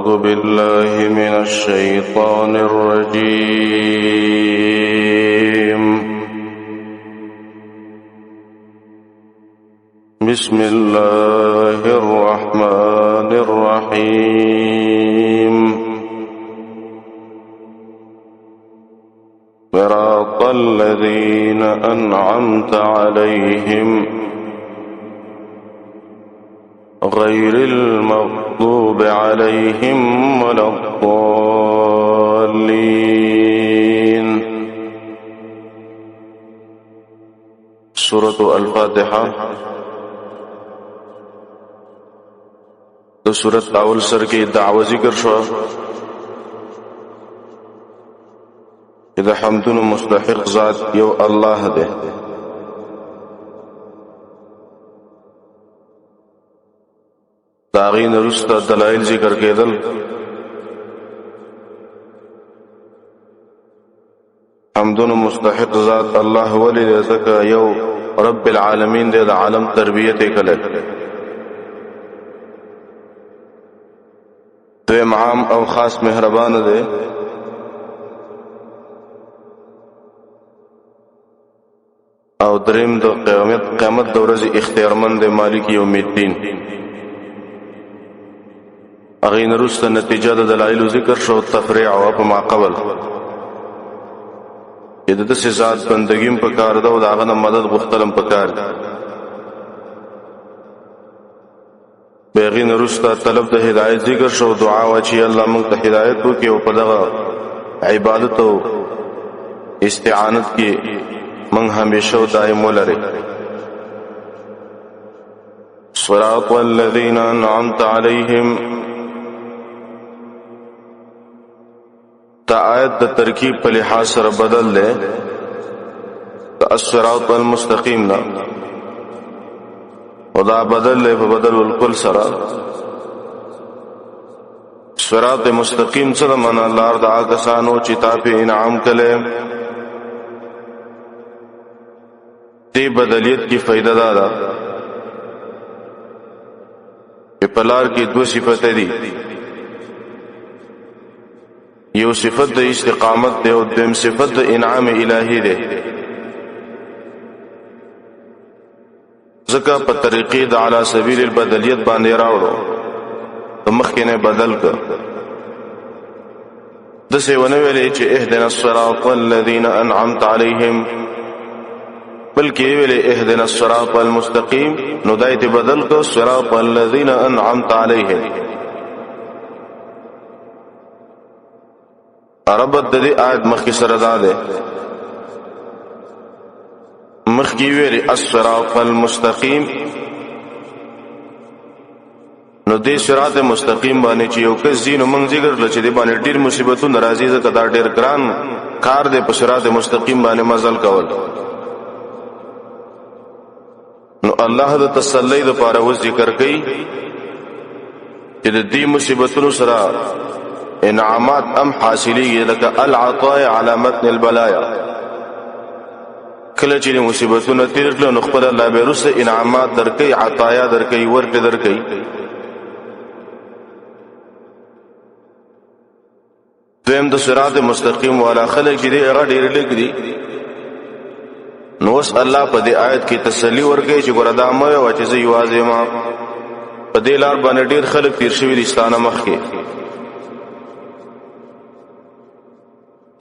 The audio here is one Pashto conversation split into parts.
أعوذ بالله من الشيطان الرجيم. بسم الله الرحمن الرحيم. صراط الذين أنعمت عليهم غير المغضوب عليهم ولا الضالين. سورة الفاتحة تو سورت اول سر کی دعوه ذکر شو اذا حمدن مستحق ذات یو الله ده. داغین رستا دلائل ذکر کېدل. حمدن مستحق ذات الله ولی ذکا یو رب العالمین دے دا عالم تربیت کله. دویم عام او خاص مهربان دے. او دریم دو قیامت دو ورځې اختیارمند دے مالک یوم الدین. اغین رست نتیجه د دلائل ذکر شو تفریع او په ماقبل یده د ذات بندگیم په کار ده او داغه مدد غختلم په کار ده. بیغین رست طلب د هدایت ذکر شو دعا واچی الله موږ ته هدایت وکي او په دغه عبادت او استعانت کې موږ همیشه او دائم ولري. صراط الذين انعمت عليهم تا آیت د ترکیب په لحاظ سره بدل لے الصراط المستقیم نا او دا بدل لے په بدل الکل سره. صراط مستقیم سره معنا لار د آکسانو چې تا په انعام کله. دې بدلیت کی فائدہ دا چې پلار کې دو صفات دي. یو صفت د استقامت دی او دیم صفت د انعام الهی دی. ځکه په طریقې د علی سبیل البدلیت باندې راوړو د مخکې نه بدل کړ. د څه ونه ویلې چې اهدنا الصراط الذين انعمت عليهم بلکې ویلې اهدنا الصراط المستقیم نو دایته بدل کړ صراط الذين انعمت عليهم. عربت د دې آیت مخکې سره دا ده مخکې ویلي الصراط المستقیم نو دې صراط مستقیم باندې چې یو کس زینو منځ ذکر لچې دې باندې ډېر مصیبتونه راځي ځکه دا ډېر ګران کار دی په صراط مستقیم باندې مزل کول. نو الله د تسلی د پاره و ذکر کوي چې د دې مصیبتونو سره انعامات ام حاصلی لکه العطاء على متن البلايا. کله چې مصیبتونه تیر کړو نو خپل الله به رسه انعامات درکې عطایا درکې ورته درکې. دویم د صراط مستقیم والا خلک چې هغه ډېر لګري نو اس الله په دې آیت کې تسلی ورکړي چې ګوردا مې او چې زه یوازې ما په دې لار باندې ډېر خلک تیر شوي دي ستانه مخ کې.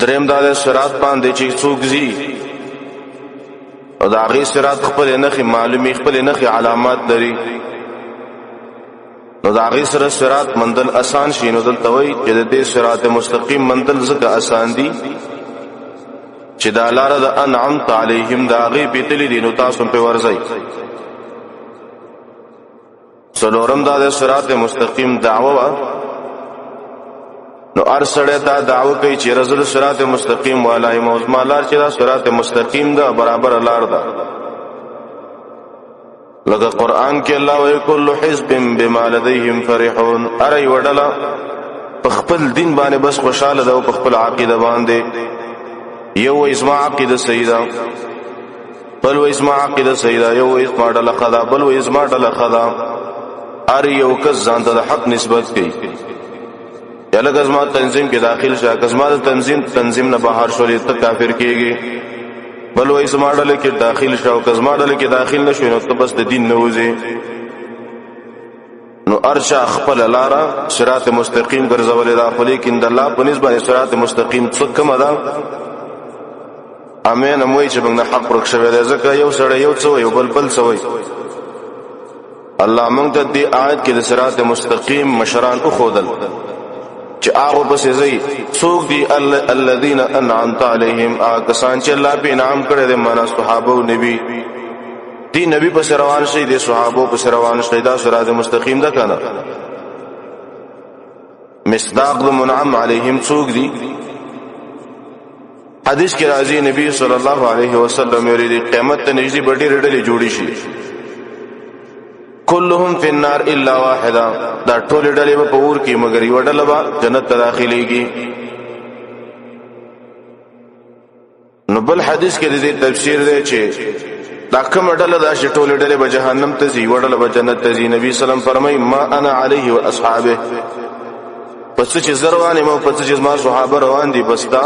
دریم دا صراط باندې چې څوک زی او دا غي صراط خپل نخي معلومي خپل نخي علامات لري نو دا غي سره صراط مندل آسان شي. نو دلته وای چې د دې صراط مستقیم مندل زکه آسان دي چې دا لار د انعمت علیهم دا غي پیتلی دي نو تاسو په ورځي. څلورم دا صراط مستقیم دعوه نو ارسړه دا دعوه کوي چې رسول صراط مستقیم والای موزما لار چې دا صراط مستقیم دا برابر لار ده. لکه قران کې الله وایي کل حزب بما لديهم فرحون. اره وډلا په خپل دین باندې بس خوشاله ده او په خپل عقیده باندې یو اسماء عقیده سیدا بل و اسماء عقیده سیدا یو اسماء ډل خدا بل و اسماء ډل خدا. اره یو کس ځان ته حق نسبت کوي یا لکه زما تنظیم کې داخل شه، که زما تنظیم نه بهر شولې ته کافر کېږي. بل وایي زما ډله کې داخل شه او که زما ډله کې داخل نه شوې نو ته بس د دین نه وځې. نو ارچا خپل لاره صراط مستقیم ګرځولې ده، خو لیکن د الله په نسبت صراط مستقیم څه کومه ده؟ امین موي چې موږ نه حق ورک شوی دی، ځکه یو سړی یو څه وایي او بل څه وایي. الله موږ ته دې آیت کې د صراط مستقیم مشران وښودل چې هغه پسې ځي. څوک دي؟ الذين انعمت عليهم، کسان چې الله په انعام کړی دی، معنا صحابه او نبی دی. نبی پسې روان شي، دي صحابه پسې روان شي، دا صراط مستقیم ده کنه. مصداق د منعم علیهم څوک دي؟ حدیث کې راځي نبی صلی الله علیه وسلم یې قیامت ته نږدې بډې رډلې جوړې شي، كلهم في النار الا واحده، دا ټول ډلې په اور کې مگر یو ډله به جنت ته داخليږي. نو بل حدیث کې دې تفسیر دی چې دا کوم ډله دا چې ټول ډلې به جهنم ته ځي، وډله به جنت ته ځي. نبی سلام فرمایي ما انا علیه واصحابه، پس چې زروانه مو پس چې ما صحابه روان دي، بس دا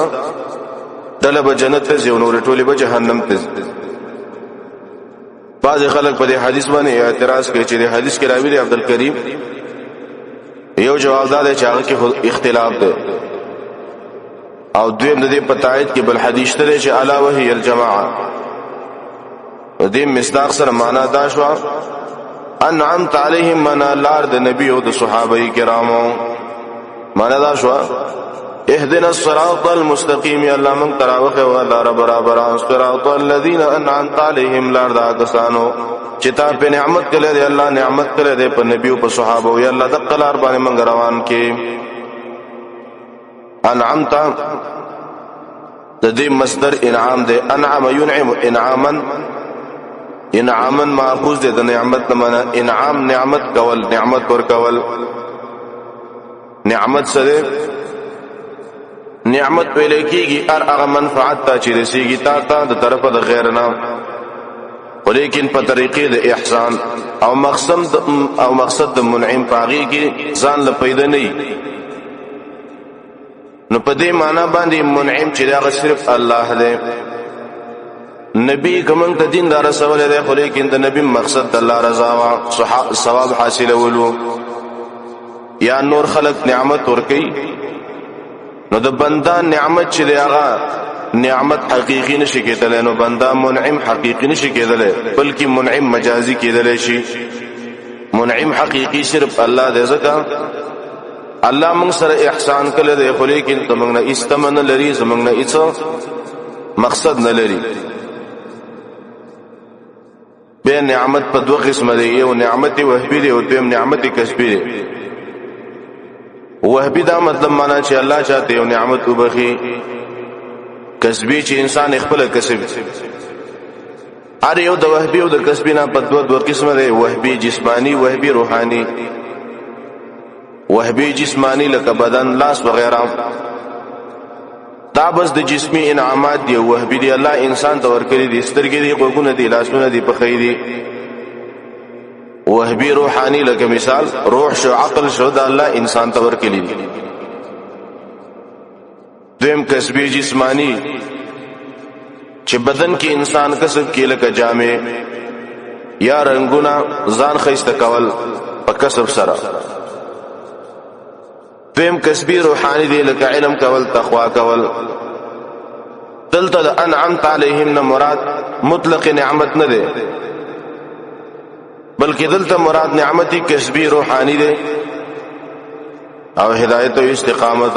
ډله به جنت ته ځي او نور ټول به جهنم ته ځي. بعض خلک په دې حدیث باندې اعتراض کوي چې دې حدیث کې راوی دی عبدالکریم. یو جواب دا دی چې هغه کې اختلاف دی، او دویم د دې په تایید کې بل حدیث ته چې الا وهي الجماعه. دې مصداق سره معنا دا شو انعمت علیهم، معنا لار د نبی او د صحابه کرامو. معنا دا شو اهدنا الصراط المستقيم، یا الله من تراوخه او لار برابر صراط الذين انعمت عليهم، لار دا کسانو چې تا په نعمت کړه دې، الله نعمت کړه دې په نبی او په صحابه، او یا الله د قلار باندې من روان کې. انعمت د دې مصدر انعام دې، انعم ينعم انعاما، انعاما ماخوذ دې د نعمت نه، معنا انعام نعمت کول، نعمت ور کول. نعمت سره نعمت ویلې کېږي هغه منفعت ته چې رسیږي تا د طرفه د غیر نه، ولیکن په طریقې د احسان او مقصد د منعم پاغي کې ځان له پیدا نه. نو په دې معنا باندې منعم چې هغه صرف الله دی. نبی کوم ته دین دار رسول دی، خو لیکن د نبی مقصد د الله رضا او ثواب حاصلولو. یا نور خلق نعمت ورکي، نو د بندا نعمت چې دی هغه نعمت حقیقی نشي کېدلی، نو بندا منعم حقیقی نشي کېدلی، بلکې منعم مجازي کېدلی شي. منعم حقیقی صرف الله دی، ځکه الله موږ سره احسان کړی دی، خو لیکن زموږ نه استمن نه لري، زموږ نه هیڅ مقصد نه لري. بیا نعمت په دوه قسمه دی، یو نعمت وهبي دی او دویم نعمت کسبي دی. وهبي دا مطلب معنا چې الله چاته یو نعمت وبخي، کسبي چې انسان خپل کسب. هر یو د وهبي او د کسبي نه په دوه قسمه دی، وهبي جسمانی، وهبي روحاني. وهبي جسمانی لکه بدن، لاس وغیرہ، دا بس د جسمی انعامات دی. وهبي دی الله انسان ته ورکړي دي، سترګې دي، غوږونه دي، لاسونه دي، پښې دي. وهبي روحاني لکه مثال روح شو، عقل شو، دا الله انسان ته ورکړي دي. دویم کسبی جسمانی چې بدن کې انسان کسب کې لکه جامې یا رنگونه ځان خیسته کول په کسب سره. دویم کسبی روحانی دی لکه علم کول، تقوا کول. دلته د انعمت علیهم نه مراد مطلق نعمت نه دی، بلکې دلته مراد نعمتي کسبی روحانی دی او هدایت او استقامت.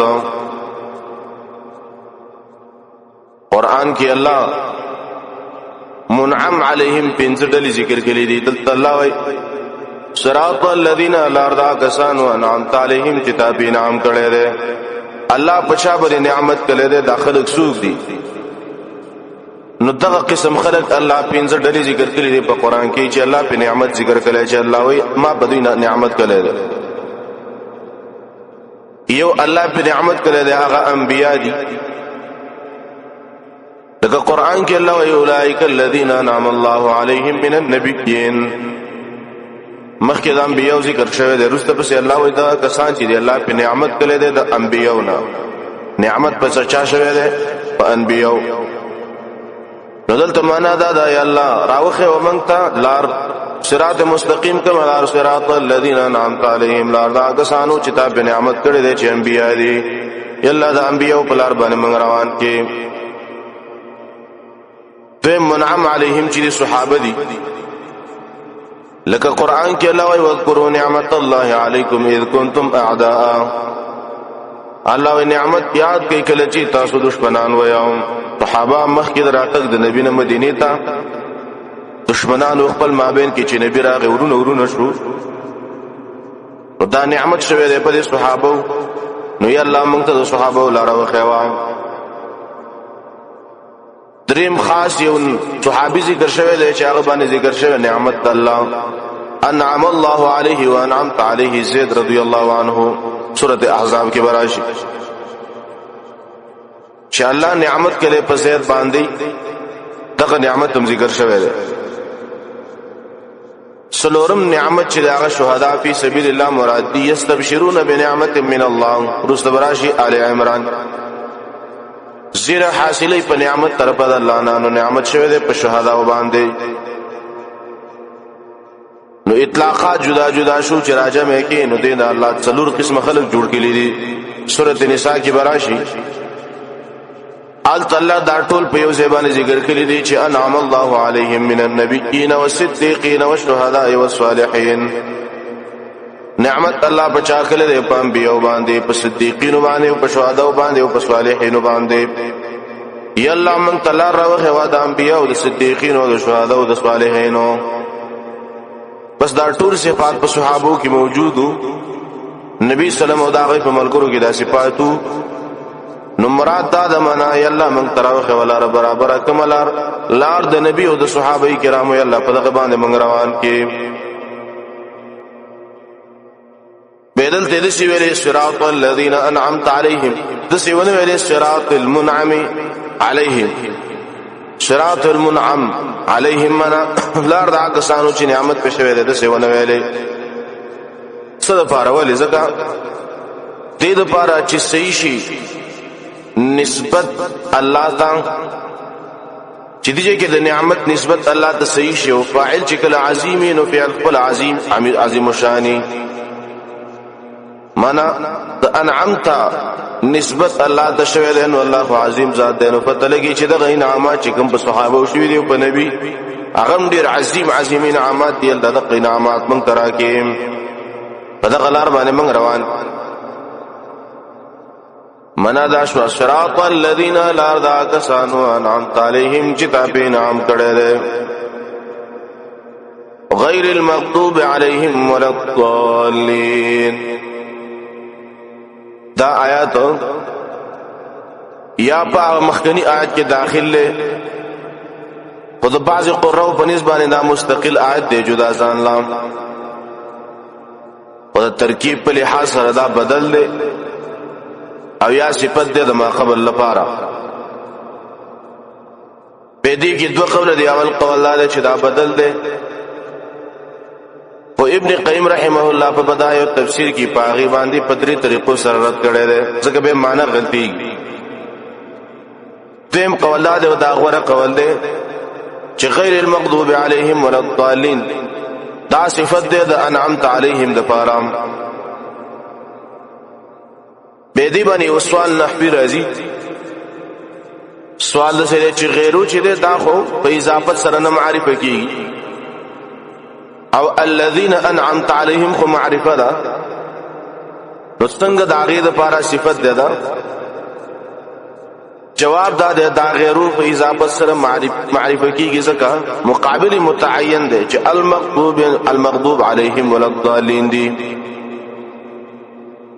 قرآن کې الله منعم علیهم پنځه ډلې ذکر کړي دي. دلته الله وايي صراط الذين لاردا کسانو انعمت علیهم چې تا په انعام کړي دي. الله پچا باندې نعمت کړي دي، داخل څوک دي؟ نو دغه قسم خلق الله پنځه ډلې ذکر کړي دي په قران کې چې الله په نعمت ذکر کړي، چې الله وايي ما بدوی نعمت کړي دي. یو الله په نعمت کړي دي هغه انبیا دي. لکه قرآن کې الله وی اولئک الذین انعم الله علیهم من النبیین، مخکې د انبیاو ذکر شوی دی وروسته پسې الله وایي دا کسان چې دی الله په نعمت کړی دی د انبیاو نه نعمت په چا شوی دی په انبیاو نو دلته معنا دا ده یا الله راوخه ومنګ ته لار صراط مستقیم کما لار صراط الذین انعمت علیهم لار دا کسانو چې تا په نعمت کړی دی چې انبیا دي یا الله د انبیاو په لار باندې موږ روان کې په منعم علیهم چې صحابه دي لکه قران کې الله وايي واذكروا نعمت الله علیکم اذ کنتم اعداء الله نعمت یاد کوي کله چې تاسو دشمنان وایو صحابه مخکې راتګ د نبی نه مدینه ته دشمنانو خپل مابین کې چې نبی راغی ورونه شو دا نعمت شوه د په صحابه نو یا الله موږ ته د صحابه لاره وخوا دریم خاص یو صحابي ذکر شوی دی چې هغه باندې ذکر شوی نعمت الله انعم الله عليه وانعمت عليه زید رضی الله عنه سورۃ احزاب کې براشي چې الله نعمت کړي په زید باندې دغه نعمت هم ذکر شوی دی سلورم نعمت چې هغه شهدا فی سبیل الله مراد دي یستبشرون بنعمت من الله رست براشي آل عمران زیرا حاصلې په نعمت طرف د الله نه نعمت شوی دی په شهدا باندې نو اطلاقات جدا جدا شو چې راجمه کې نو دین الله څلور قسم خلق جوړ کړي دي سورۃ النساء کې براشي آل تعالی دا ټول په یو ځای باندې ذکر کړي دي چې انعم الله علیهم من النبیین والصدیقین والشهداء والصالحین نعمت الله بچا کړل دی په انبیاء باندې په صدیقین باندې او په شهدا باندې او په صالحین باندې یا الله من تعالی راوخه وا د انبیاء او د صدیقین او د شهدا او د صالحین بس دا ټول صفات په صحابو کې موجودو نبی صلی الله علیه وسلم په ملګرو کې دا صفاتو نو مراد دا د معنا یا الله من تراوخه ولا برابر کملار لار د نبی او د صحابه کرامو یا الله په دغه باندې موږ روان کې بدل تدسی ویلې صراط الذين انعمت عليهم دسی ونه ویلې صراط المنعم عليهم صراط المنعم عليهم منا لار دا کسانو چې نعمت په شوی ده دسی ونه ویلې صد فارول زکا دې د پاره چې صحیح شي نسبت الله ته چې دې کې د نعمت نسبت الله ته صحیح شي او فاعل چې کله عظیم نو فعل خپل عظیم شانی مانا د انعمت نسبت الله ته شوی دی نو الله عظیم ذات دی نو پته لګي چې د انعامات چې کوم په صحابه شوی دی په نبی هغه ډیر عظیم انعامات دی د انعامات مونږ تراکې په دغه لار باندې مونږ روان منا دا شو صراط الذين لا دا کسانو انعمت علیهم چې تابع انعام کړي دي غیر المغضوب علیهم ولا الضالین دا آیات یا په مخکنی آیت کې داخل له خود بعض قراء په نسبت دا مستقل آیت دی جدا ځان لام او ترکیب په لحاظ سره دا بدل دی او یا صفت دی د ما قبل لپاره په دې کې دوه قول دی اول قول لاله چې دا بدل دی او ابن قیم رحمه الله په بدايه تفسیر کې پاغي باندې پدری طریقو سره رد کړي دي ځکه به معنی غلطي دیم قول لاله او دا غوړه قول دی چې غیر المغضوب علیهم ولا الضالین دا صفت دی د انعمت علیهم د پارام به دې باندې وسوال نحوی راځي سوال د سره چې غیرو چې دا خو په اضافت سره نه معرفه کیږي او الذين انعمت عليهم خو معرفه ده نو څنګه دا غي د پارا صفت ده دا جواب دا ده دا غیرو په اضافت سره معرفه کیږي ځکه مقابل متعین ده چې المغضوب عليهم ولا الضالين دي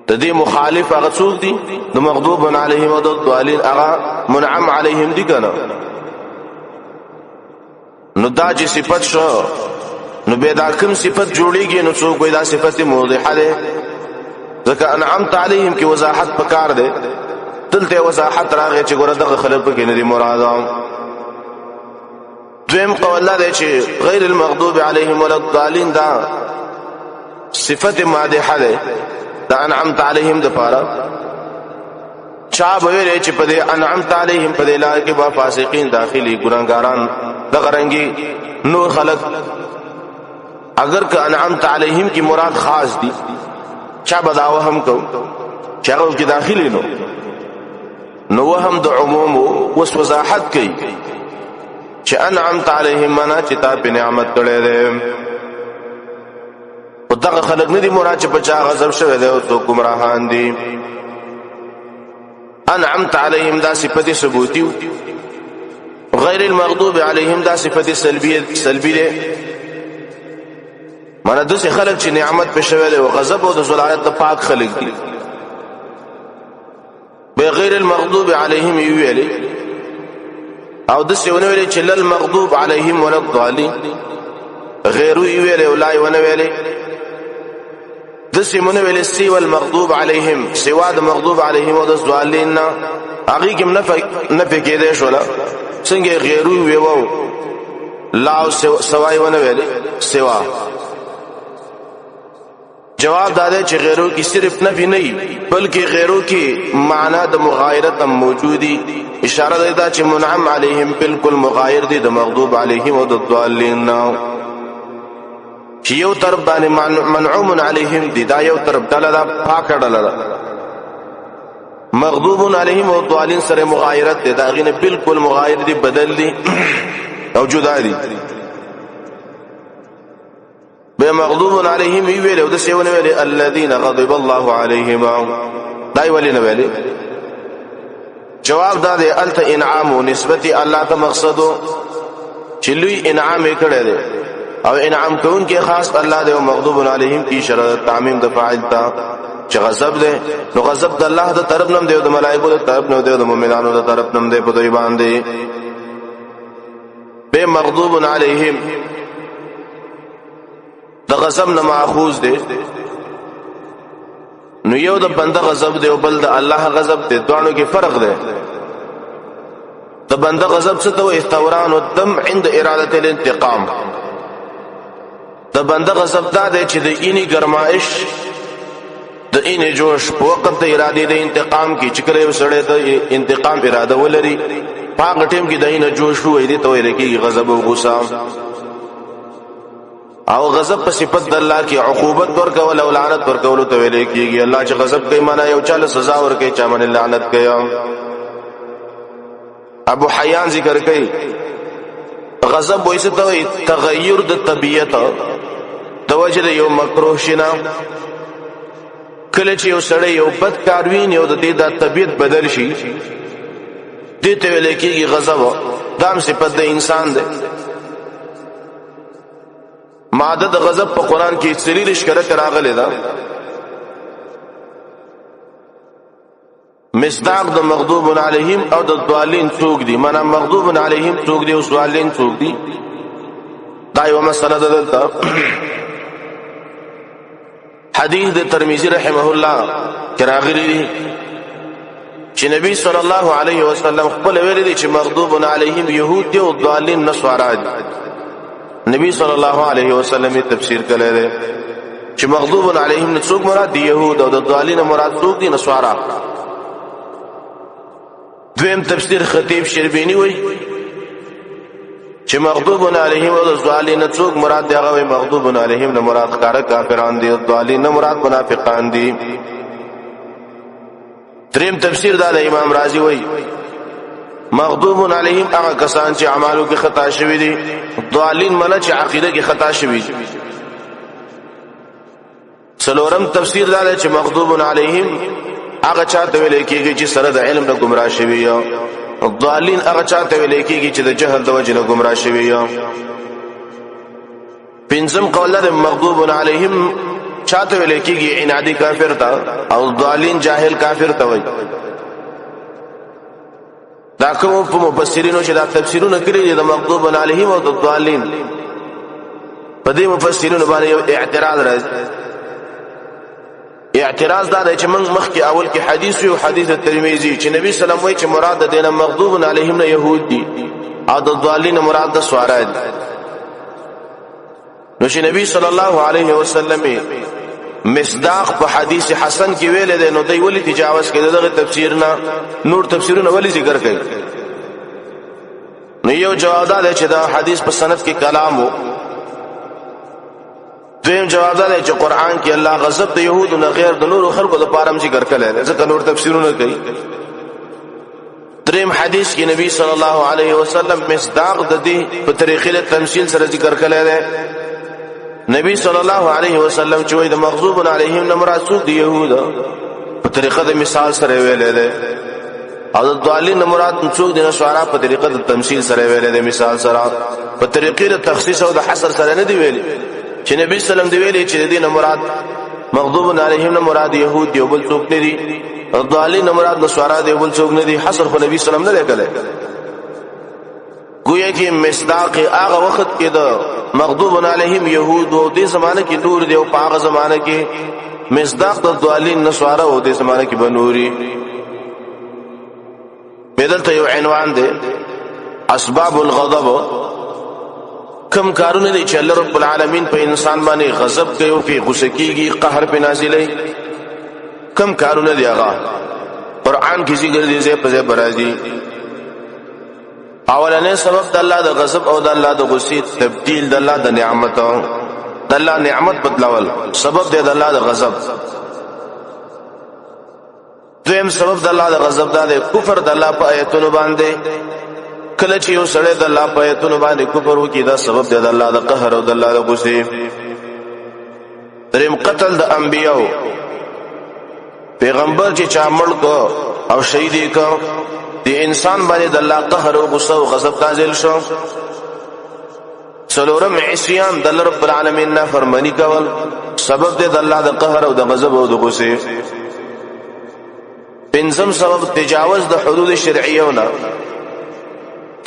تدې مخالف هغه څوک دي د مغضوب عليهم او الضالين هغه منعم عليهم دي کنه نو دا چې صفت شو نو به دا کوم صفت جوړیږي نو څوک وي دا صفت موضحه ده ځکه انعمت عليهم کې وضاحت پکار ده دلته وضاحت راغی چې ګوره دغه خلک کې نه دي مراد دویم قول ده چې غیر المغضوب عليهم ولا الضالين دا صفت مادحه ده دا انعمت علیهم د پاره چا به چې په دې انعمت علیهم په دې لار کې با فاسقین داخلي ګناګاران د غرنګي نور خلق اگر که انعمت علیهم کی مراد خاص دی چا بداو هم کو چاغو کې داخلي نو وهم د عموم وس وضاحت کوي چې انعمت علیهم معنا چې تا په نعمت کړې ده او دغه خلق نه دي مراد چې بچا غضب شوی دی او تو گمراهان دي انعمت علیهم دا صفت ثبوتی غیر المغضوب علیهم دا صفت سلبی ده معنا د خلق چې نعمت په شوی دی او غضب او د ذلالت د پاک خلق دي بغیر المغضوب علیهم ویلي او د څه ونه ویلي چې لل مغضوب علیهم ولا الضالین غیر ویلي او لا ونه ویلي د څه ونه ویلي سی والمغضوب علیهم سوا د مغضوب علیهم او د ضالین هغه کوم نه پکې شو لا څنګه غیر ویو لا سوای ونه ویلي سوا جواب داده چې غیرو کی صرف نفی نہیں بلکہ غیرو کی معنی د مغایرت موجودی اشاره ده چې منعم علیهم بالکل مغایر دي د مغضوب علیهم او د ضالین چې یو طرف باندې منعوم علیهم دي دا یو طرف دله دا پاک ډله مغضوب علیهم او ضالین سره مغایرت ده دا غینه بالکل مغایر دي بدل دي او جدا دي به مغضوب علیهم ویل او د سیونه ویل الذين غضب الله عليهم دای ولی نه ویل جواب دا ده الت انعام نسبت الله ته مقصد چې لوی انعام کړي دي او انعام کون کې خاص الله ده او مغضوب علیهم کی شرط تعمیم د فاعل تا چې غضب ده نو غضب د الله د طرف نم دی او د ملائکه د طرف نم دی او د مؤمنانو د طرف نم دی په دوی باندې به مغضوب علیهم د غضب نه ماخوذ دی نو یو د بنده غضب دی او بل د الله غضب دی دوانو کې فرق دی د بنده غضب څه ته استوران الدم عند اراده الانتقام د بنده غضب دا دی چې د اینی گرمایش د اینی جوش په وخت د اراده د انتقام کې چې کله وسړی د انتقام اراده ولري په ټیم کې د اینی جوش وې دي ته ویل کې غضب او غصه او غضب په صفت د الله کې عقوبت ورکول او لعنت ورکول ته ویل کېږي الله چې غضب کوي معنا یو چاله سزا ورکوي چا باندې لعنت کوي ابو حیان ذکر کوي غضب وایي ته تغیر د طبیعت توجه یو مکروه شنه کله چې یو سړی یو بد کار ویني او د دې د طبیعت بدل شي دې ته ویل کېږي غضب دام صفت د انسان ده ماده د غضب په قران کې سری اشاره راغلی ده مصداق د مغضوب علیهم او د ضالین څوک دي معنا مغضوب علیهم څوک دي او ضالین څوک دي دا یو مسله ده حدیث د ترمذی رحمه الله کراغلی چې نبی صلی الله علیه وسلم خپل ویل دي چې مغضوب علیهم يهود دي او ضالین نصارا دي نبی صلی الله علیه وسلم تفسیر کړی دی چې مغضوب علیهم څوک مراد دي يهود او د ضالین مراد څوک دي نصارا دویم تفسیر خطیب شربینی وای چې مغضوب علیهم او د ضالین څوک مراد دی هغه مغضوب علیهم نه مراد کافران دي او ضالین نه مراد منافقان دي دریم تفسیر دا د امام رازی وای مغضوب علیهم هغه کسان چې اعمالو کې خطا شوی دي ضالین معنی چې عقیده کې خطا شوی دي څلورم تفسیر دا چې مغضوب علیهم هغه چاته ویل کېږي چې سره د علم نه گمراه شوی یا ضالین هغه چاته ویل کېږي چې د جهل د وجې نه گمراه شوی یا پنځم قول د مغضوب علیهم چاته ویل کېږي عنادی کافر تا او ضالین جاهل کافر تا وایي دا کوم په مفسرینو چې دا تفسیرونه کړی دي د مغضوب علیهم او د ضالین په دې مفسرینو باندې یو اعتراض راځي اعتراض دا دی چې موږ مخکې اول کې حدیث یو حدیث ترمذی چې نبی سلام وایي چې مراد د دینه مغضوب علیهم نه يهود دي او د ضالین مراد د سوارا دي نو چې نبی صلی الله علیه وسلم مصداق په حدیث حسن کې ویل دی نو دوی ولی تجاوز کړي دغه تفسیر نه نور تفسیرونه ولی ذکر کوي نو یو جواب دا چې دا حدیث په سند کې کلام وو دویم جواب دا چې قران کې الله غضب د يهودو نه غیر د نور خلقو د پاره ذکر کړي ځکه نور تفسیرونه کوي دریم حدیث کې نبی صلی الله علیه وسلم مصداق د دې په طریقې تمثيل سره ذکر کړي دی نبی صلی الله علیه وسلم چې د مغضوب علیهم نه مراد څوک دی يهود په طریقه د مثال سره ویل دی او د ضالین نه مراد څوک دی نشوارا په طریقه د تمثيل سره ویل دی مثال سره په طریقې د تخصیص او د حصر سره نه دی ویل چې نبی صلی الله علیه وسلم دی ویلي چې د دې نه مراد مغضوب علیهم نه مراد يهود دی او بل څوک نه دی ضالین نه مراد نشوارا دی او بل څوک نه دی حصر خو نبی صلی الله علیه وسلم نه کړي گویا کې مصداق هغه وخت کې د مغضوب علیهم يهود او دې زمانه کې نور دی او په هغه زمانه کې مصداق د ضالین نشوارا او دې زمانه کې بنوري بدلته یو عنوان دی اسباب الغضب کم کارونه دي چې الله رب العالمین په انسان باندې غضب کوي او په غصه کیږي قهر په نازلې کم کارونه دي هغه قران کې ذکر دي زه په برازي اولنې سبب د الله د غضب او د الله د غصې تبديل د الله د نعمت د الله نعمت بدلول سبب دی د الله د غضب دویم سبب د الله د غضب دا دی کفر د الله په آیتونو باندې کله چې یو سړی د الله په آیتونو باندې کفر وکړي دا سبب دی د الله د قهر او د الله د غصې دریم قتل د انبیاء پیغمبر چې چا مړ کو او شهید کو دی انسان باندې د الله قهر او غصه او غضب نازل شو څلورم عصيان د رب العالمین نه فرمانی کول سبب دی د الله د قهر او د غضب او د غصه پنځم سبب تجاوز د حدود شرعیونه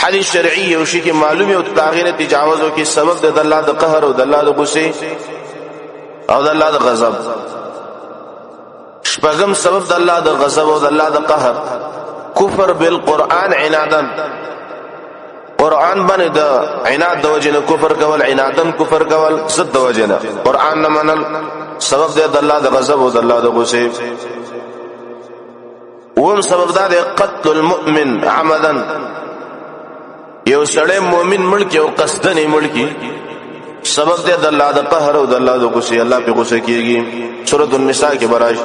حدیث شرعی او شی کې معلومه او تغیر تجاوز او کې سبب دی د الله د قهر او د الله د غصه او د الله د غضب شپږم سبب د الله د غضب او د الله د قهر کفر بالقرآن عنادا قرآن باندې د عناد د وجنه کفر کول عنادن کفر کول ضد د وجنه قرآن نه منل سبب دی د الله د غضب او د الله د غصه وهم سبب دا دی قتل المؤمن عمدا یو سړی مؤمن ملک او قصدن ملکی سبب دی د الله د قهر او د الله د غصه الله په غصه کیږي سورۃ النساء کې براش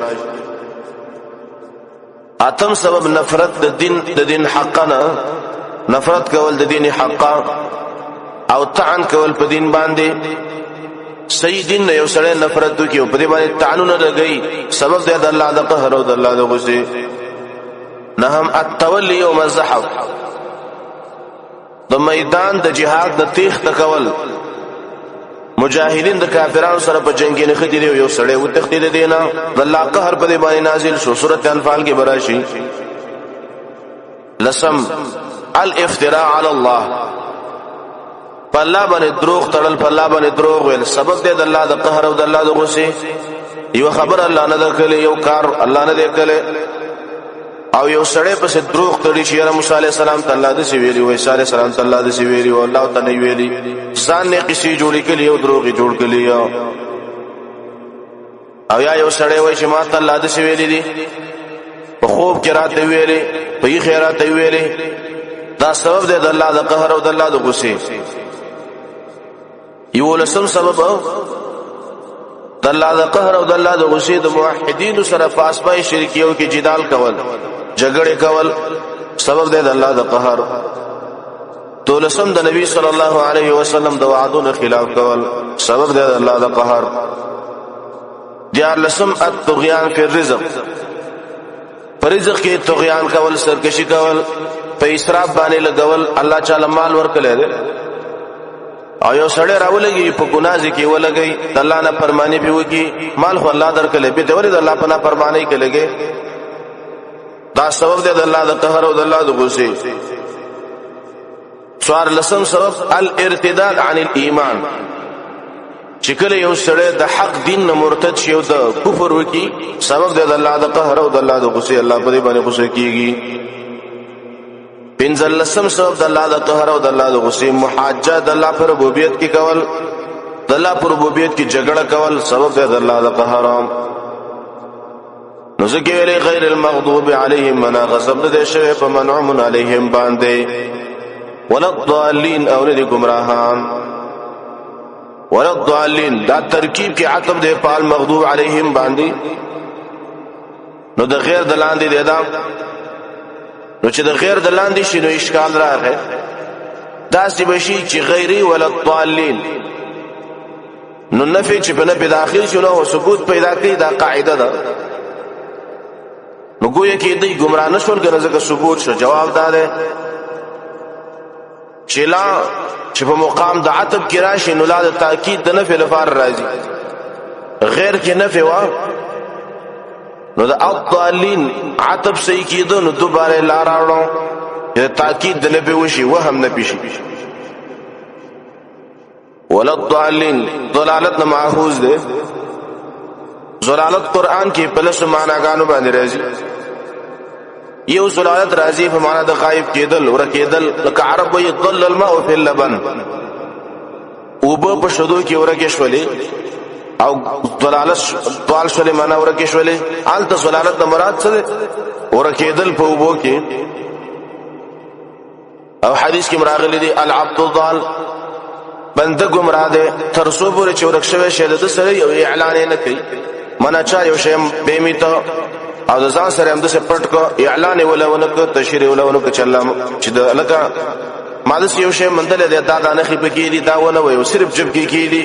اتم سبب نفرت د دین حقنا نفرت کول د دین حقا او طعن کول په دین باندې صحیح دین یو سره نفرت کوي په دې باندې طعنونه لګي سبب دی د الله د قهر او د الله د غصه نهم التولي يوم الزحف د میدان د جهاد د تیخ تکول مجاهدین د کافرانو سره په جنگ کې نه خدي یو سړی و تخدید دینا د الله قهر په دې باندې نازل شو سورۃ انفال کې براشي لسم الافتراء علی الله الله باندې دروغ تړل په الله باندې دروغ ویل سبب دی د الله د قهر او د الله د غصه یو خبر الله نه درکړي یو کار الله نه درکړي او یو سړی په دروغ تړي چې موسی علی السلام ته الله د سی ویلی و عیسی علی السلام ته الله د سی ویلی او الله ته نه ویلی ځان نه قصې جوړې کړي او دروغ جوړ کړي او یا یو سړی وای چې ما ته الله د سی ویلی دي په خوب کې راته ویلی په یې خیرات ویلی دا سبب دی د الله د قهر او د الله د غصه یو لسم سبب د الله د قهر او د الله د غصه د موحدین سره فاسبای شرکیو کې جدال کول جګړه کول سبب دی د الله د قهر دولسم د نبی صلی الله علیه وسلم د وعدونو خلاف کول سبب دی د الله د قهر دیارلسم الطغیان فی الرزق پر رزق کې طغیان کول سرکشي کول په اسراف باندې لګول الله تعالی مال ورکړي او یو سړی راولږي په ګناه کې ولګي الله نه فرمانی به وکي مال خو الله درکړي به دوري د الله په نه فرمانی کې لګي دا سبب دی د الله د قهر او د الله د غصه څوار لسم سبب الارتداد عن الايمان چې کله یو سړی د حق دین نه مرتد شي او د کفر وکي سبب دی د الله د قهر او د الله د غصه الله په دې باندې غصه کیږي پنځل لسم سبب د الله د قهر او د الله د غصه محاجه د الله پر ربوبیت کې کول د الله پر ربوبیت کې جګړه کول سبب دی د الله د قهر. نو ځکه ویلي غیر المغضوب علیهم منا غضب نه شوی په منعم علیهم باندې ولا الضالین او نه دي گمراهان. ولا الضالین دا ترکیب کې عطف دی په المغضوب علیهم باندې. نو د غیر د لاندې دی دا، نو چې د غیر د لاندې شي نو اشکال راغی. داسې بشي چې غیری ولا الضالین نو نفی چې په نفی داخل شو نو ثبوت پیدا کوي. دا قاعده ده. نو گویا کې دوی گمراه نشول کنه ځکه ثبوت شو. جواب دا ده چې لا چې په مقام د عتب کې راشي نو لا د تاکید د نفی لپاره راځي. غیر کې نفی وا نو د الضالین عتب صحیح کېدو نو دوباره لا راوړو چې تاکید د نفی وشي وهم نه پیشي. ولا الضالین ضلالت نه ماخوذ ده. ضلالت قران کې په لس معناګانو باندې راځي. یو ضلالت راځي په معنا د غایب کېدل ورکېدل، لکه عرب وي ضل الماء في اللبن، وبو په شودو کې ورکې شولې او ضلالت ضال شولې معنا ورکې شولې. الته ضلالت نه مراد څه ده؟ ورکېدل په وبو کې. او حدیث کې راغلي دي العبد الضال، بنده گمراه ده تر څو پورې چې ورک شوی شی د سره یو اعلان نه کوي. منا چا یو شی بېمیته او د ځان سره هم د پټ کو اعلان ولونه کو تشریح ولونه کو چلا چې د لکه مالس یو شی مندل دی دا نه خې پکې دي دا ونه وي صرف جب کې کېدي.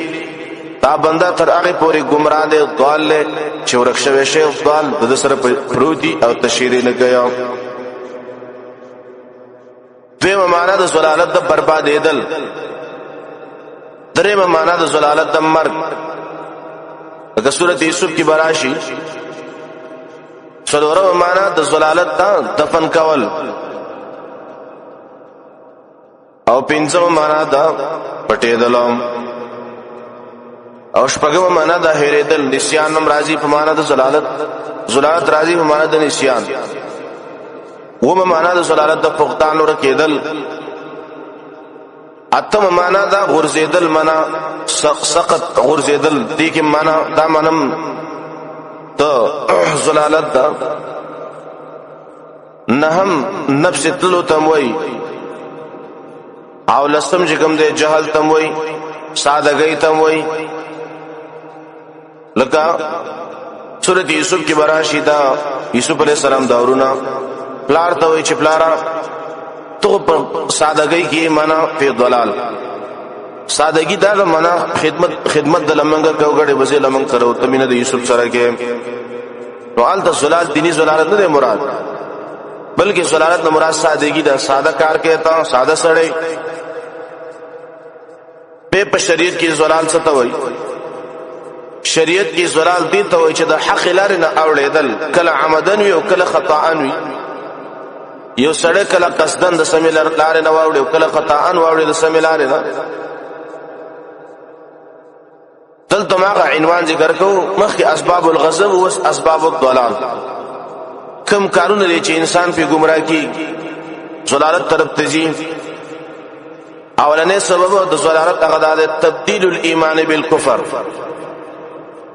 دا بنده تر هغه پورې گمراه ده ضال له چې ورک شوی شی ضال د سره پروتي او تشریح نه کوي. دویمه معنا د ضلالت د بربادېدل. دریمه معنا د ضلالت د مرګ. لکه سورۃ یوسف کې براشي. څلورمه معنا د ضلالت د دفن کول. او پنځمه معنا د پټېدل. او شپږمه معنا د هېرېدل. نسیان هم راځي په معنا د ضلالت. ضلالت راځي په معنا د نسیان. اومه معنا د ضلالت د فقدان ورکېدل. اتم معنا دا غرزیدل معنا سقط غرزیدل دي کې معنا دا منم ته ضلالت دا. نهم نفس تلو تموي او لسم چې کوم دی جهل تموي سادهګۍ تموي. لکه سورۃ یوسف کې براشي دا یوسف علیہ السلام داورونه پلار ته وي چې پلارا تو پر سادهګۍ کې معنا په ضلال. سادهګي دا معنا خدمت د لمنګ کوګړې وځي لمنګ کرو تمینه د یوسف سره کې. نو الته ضلال دینی ضلالت نه مراد بلکې ضلالت نه مراد سادهګي دا. ساده کار کې تا ساده سړی په شریعت کې ضلال څه ته وایي؟ شریعت کې ضلال دي ته وایي چې د حق لارې نه اوړېدل، کله عمدن وي او کله خطاً وي. یو سړی کله قصدن د سمې لارې نه واوړي او کله خطاً واوړي د سمې لارې نه. دلته ماغه عنوان ذکر کوو مخکې اسباب الغضب او اسباب الضلال. کم کارونه دي چې انسان په گمراه کې ضلالت طرف ته ځي. اولنې سبب د ضلالت هغه د تبديل الايمان بالكفر.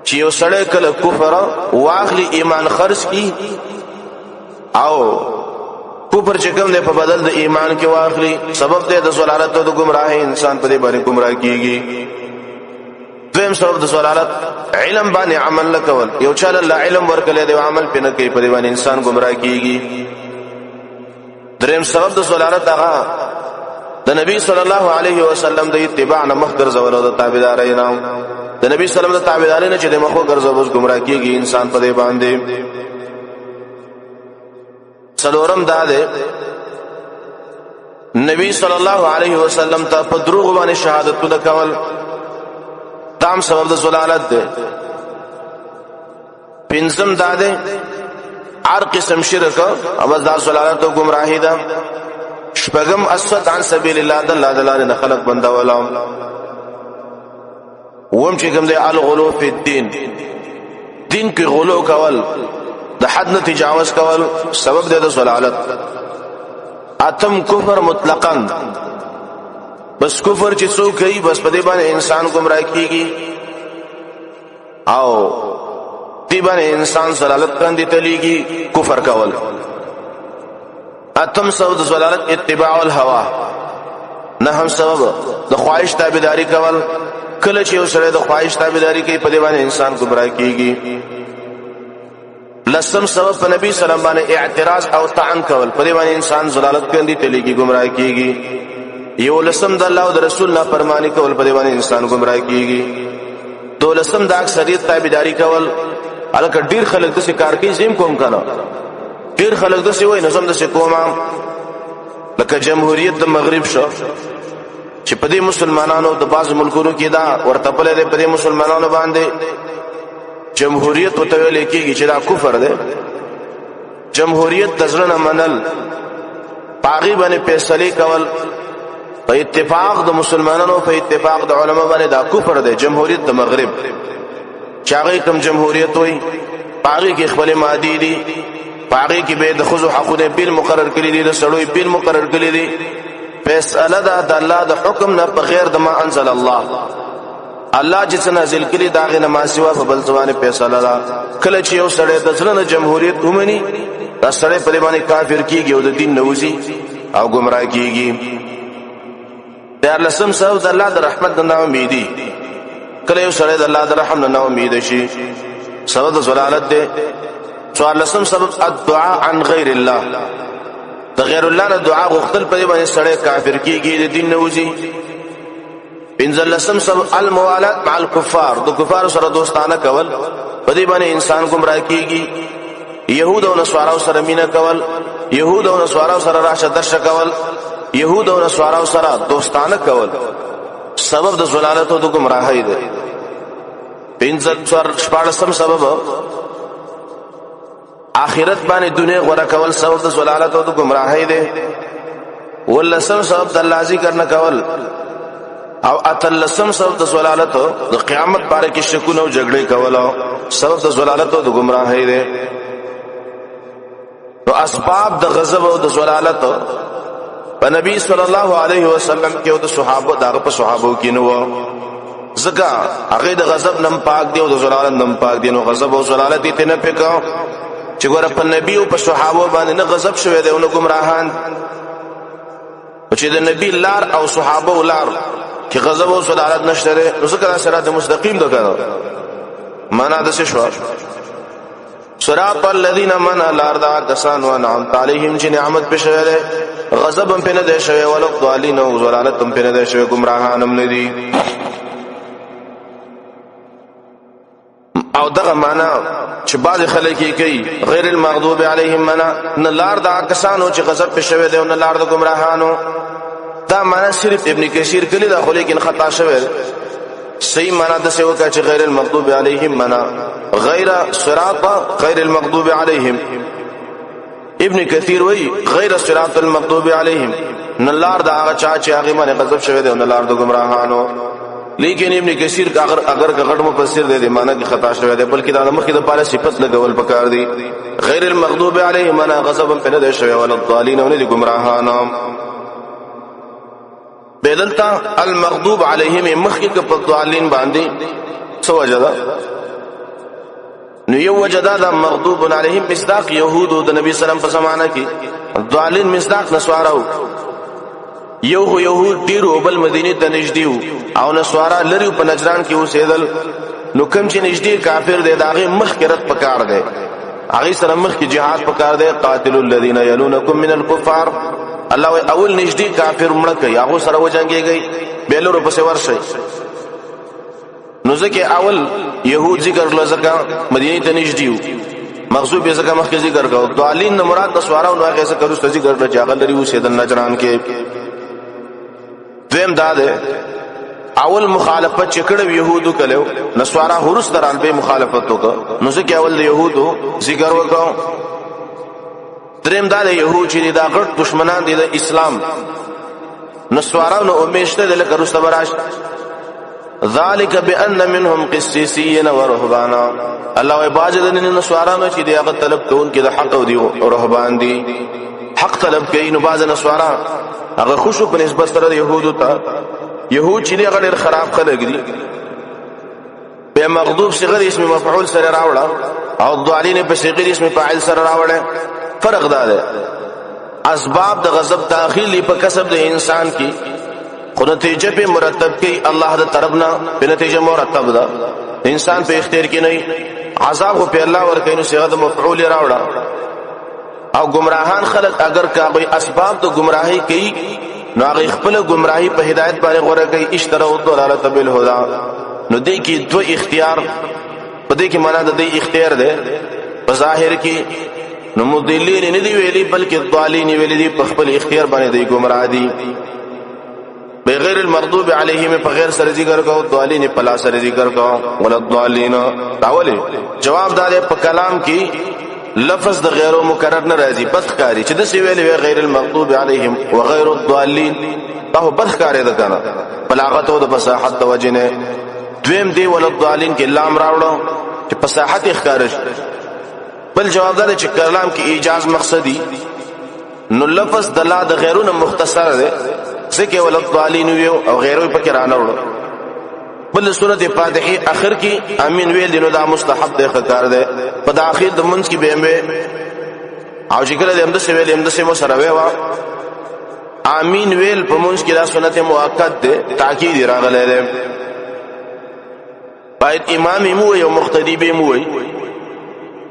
چې یو سړی کله کفر واخلي ایمان خرج کی او کفر چې کوم دی په بدل د ایمان کې واخلي، سبب دی د ضلالت او د گمراهۍ. انسان په دې باندې گمراه کیږي. دویم سبب د ضلالت علم باندې عمل نه کول. یو چا له علم ورکړي دی عمل پې نه کوي، په دې باندې انسان گمراه کیږي. دریم سبب د ضلالت هغه د نبی صلی الله علیه وسلم د اتباع نه مخ ګرځول او د تابعدارۍ نه. د نبی صلی الله علیه وسلم د تابعدارۍ نه چې د مخ ګرځول گمراه کیږي انسان په دې باندې. څلورم دا ده نبی صلی الله علیه وسلم ته په دروغ باندې شهادتونه کول. دام سبب د ضلالت ده. پنځم دا ده هر قسم شرک او د ضلالت او گمراهی ده. شپږم اسد عن سبیل الله د الله تعالی نه خلق بنده ولا. وم چې کوم دی الغلو فی الدین، دین کې غلو کول، د حد نه تجاوز کول سبب دی د ضلالت. اتم کفر مطلقاً بس کفر چې څوک کوي بس په دې باندې انسان گمراه کیږي او دې باندې انسان ضلالت باندې تليږي کفر کول. اتم سبب د ضلالت اتباع الهوا، نه هم سبب د خواهش تابعداري کول. کله چې یو سره د خواهش تابعداري کوي په دې باندې انسان گمراه کیږي. لسم سبب په نبی سلام باندې اعتراض او طعن کول، په دې باندې انسان ضلالت باندې تليږي گمراه کیږي. یو لسم د الله او د رسول نه فرمانی کول، په دې باندې انسان گمراه کیږي. دولسم د اکثریت تابعداري کول. الکه ډیر خلک د کار کوي زم کوم کنه، ډیر خلک د وای نظام د کومه لکه جمهوریت د مغرب شو چې په دې مسلمانانو د بعض ملکونو کې دا ورته په دې په دې مسلمانانو باندې جمهوریت او ته لیکيږي چې دا کفر دی. جمهوریت د ځړنه منل، پاغي باندې فیصله کول په اتفاق د مسلمانانو په اتفاق د علما باندې دا کفر دی. جمهوریت د مغرب چاغې کوم جمهوریت وای پاغي کې خپل مادي دي، پاغي کې به د خصو حقونه بیل مقرر کړی دي، د سړوي بیل مقرر کړی دي. فیصله ده د الله د حکم نه په غیر د ما انزل الله. الله چې نازل کړي دا غي نه ما سوا په بل ځوانه فیصله ده. کله چې یو سړی د ځلنه جمهوریت ومني دا سړی په باندې کافر کیږي او د دین نوځي او گمراه کیږي. دا لسم سبب د الله د رحمت نه امیدي. کله یو سړی د الله د رحم نه امید شي سبب د ضلالت ده. څوارلسم سبب الدعاء عن غیر الله، د غیر الله نه دعا غوښتل په دې باندې سړی کافر کیږي، د دین نوځي. پنځلسم سبب الموالات مع الكفار، د کفار سره دوستانه کول، په دې باندې انسان گمراه کیږي. يهود او نصارا سره مینا کول، يهود او نصارا سره راشه درشه کول، يهود او نصارا سره دوستانه کول سبب د ضلالت او د گمراهۍ دی. شپاړسم سبب آخرت باندې دنیا غوړه کول سبب د ضلالت او د گمراهۍ دی. ولسم سبب د الله ذکر نه کول او اتلسم سبب د ضلالت د قیامت باره کې شکونه او جګړې کول سبب د ضلالت او د گمراهۍ دی. نو اسباب د غضب او د ضلالت په نبی صلی الله علیه وسلم کې او د صحابه دغه په صحابو کې نو زکه هغه د غضب نم پاک دی او د ضلالت نم پاک دی. نو غضب او ضلالت یې نه پکاو چې ګوره په نبی او په صحابه باندې نه غضب شوی دی او نه گمراهان، چې د نبی لار او صحابه لار کې غضب او ضلالت نشته ده. نو ځکه صراط مستقیم ده کنه. معنا د څه شو؟ صراط الذين من لار دا کسان و نعمت علیهم چې نعمت په شوی ده، غضب هم په نه ده شوی، ولو ضالین او ضلالت هم په نه ده شوی، گمراهان هم نه دي. او دغه معنا چې بعض خلک یې کوي غیر المغضوب علیهم معنا نه لار دا کسانو چې غضب په شوی ده او نه لار د گمراهانو. دا معنا صرف ابن کثیر کلی دا خو لیکن خطا شوی. صحیح معنا د څه وکړه چې غیر المغضوب علیهم معنا غیر صراط غیر المغضوب علیهم. ابن کثیر وی غیر صراط المغضوب علیهم نه لار دا هغه چا چې هغه باندې غضب شوی دی او نه لار د گمراهانو. لیکن ابن کثیر اگر غټ مفسر دی معنا کې خطا شوی دی، بلکې دا مخکې د پاره صفت لګول پکار دی. غیر المغضوب علیهم معنا غضب په نه دی شوی ولا الضالین او نه دي گمراهانو. بدلتا المغضوب علیهم مخکې په ضالین باندې څه وجدا؟ نو یو وجدا دا مغضوب علیهم مصداق يهود د نبی سلام په زمانہ کې، ضالین مصداق نسوارو. یو يهود ډیرو بل مدینه ته نږدې او نسوارا لري په نجران کې اوسېدل. نو کوم چې نږدې کافر دی داغه مخکرت پکار دی، هغه سره مخکې jihad پکار دی. قاتل الذين يلونكم من الكفار، الله اول نږدې کافر مړ کوي هغه سره وجنګيږي بیلورو پسې ورشي. نو ځکه اول يهود ذکر لزکا مدینه ته نږدې مغضوب یې ځکه مخکې ذکر کاو. ضالین نه مراد نسوارا نو هغه ذکر واستو ذکر نه چاغل لري اوسېدل نجران کې. دویم دا ده اول مخالفت چې کړو يهودو کلو نسوارا هرڅ درال به مخالفت وکړه. نو ځکه اول د يهودو ذکر وکاو. دریم دا د يهود چې دا غټ دشمنان دي د اسلام. نسوارا نو امیشته د لکه رستبراش ذالک بان منهم قسیسین و رهبانا. الله عبادت د نسوارا نو چې دغه طلب کوون کې د حق او دی رهبان دي، حق طلب کوي. نو باز نسوارا هغه خوشو په نسبت سره يهودو ته يهود چې هغه ډېر خراب خلک دي په مغضوب صيغه اسم مفعول سره راوړه او ضالین په صيغه اسم فاعل سره راوړه فرق دا ده اسباب د غضب داخلي په کسب د انسان کې خو نتیجه په مرتب کې الله د طرفنا په نتیجه مرتب ده انسان په اختیار کې نه عذاب په الله ورکوي نو صيغه د مفعول راوړه او گمراهان خلق اگر کاغی اسباب د گمراهی کوي نو هغه خپل گمراهی په هدایت باندې غوړه کوي اشتراو ضلالت بالهدى نو دې کې دو اختیار په دې کې معنا د دې اختیار ده په ظاهر کې نو مضلین نه دی ویلي بلکې ضالین ویلي دي په خپل اختیار باندې دی گمراه دي بغیر المغضوب علیهم په غیر سره ذکر کو ضالین په لا سره ذکر کو ولا الضالین راولي جواب دار په کلام کې لفظ د غیرو مکرر نه راځي بدخکاری چې د سی ویلي غیر المغضوب علیهم وغیر الضالین دا بدخکاری ده کنه بلاغت او د فصاحت توجنه دویم دی ولا الضالین کې لام راوړو چې فصاحت اخکارش بل جواب دار چې کلام کې ایجاز مقصدی نو لفظ د لا د غیرونو مختصر ده ځکه ولا الضالین او غیرو پکې رانه بل سورۃ فاتحه اخر کې امین ویل دینو دا مستحب دی خکار دی په داخل د منځ کې به او چې کله دیم د سی ویل دیم د سی مو سره ویوا امین ویل په منځ کې دا سنت مؤکد دی تاکید راغلی دی باید امام مو یو مقتدی به مو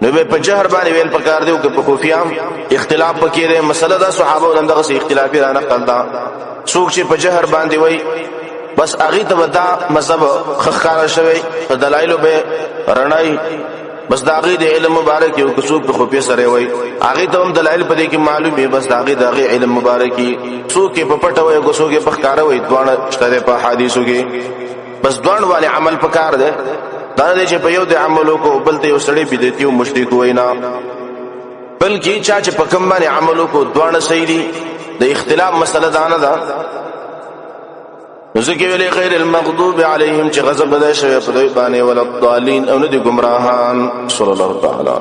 نو به په جهر باندې ویل پکار دی او په خفیام اختلاف پکې دی مسله دا صحابه ولهم دغه اختلافي را نقل دا څوک چې په جهر باندې وای بس اغه ته ودا مذهب خخاره شوی په دلایل به رڼای بس داغه د علم مبارک یو کڅوک په خفیه سره وای اغه ته هم دلایل پدې کې معلومه بس داغه علم مبارکي څوک په پټه وای کوڅوک په ښکارا وای دوه شته په حدیثو کې بس دوه والے عمل پکار ده دا نه چې په یو د عملو کو بل ته یو سړی بدعتي او مشرک وینا بلکې چا چې په کوم باندې عملو کو دوه صحیح دي د اختلاف مسله دا نه ده ذکر ویلی غیر المغضوب علیهم چې غضب ده شوی په دوی باندې ولا الضالین او نه دي گمراهان صلی الله تعالی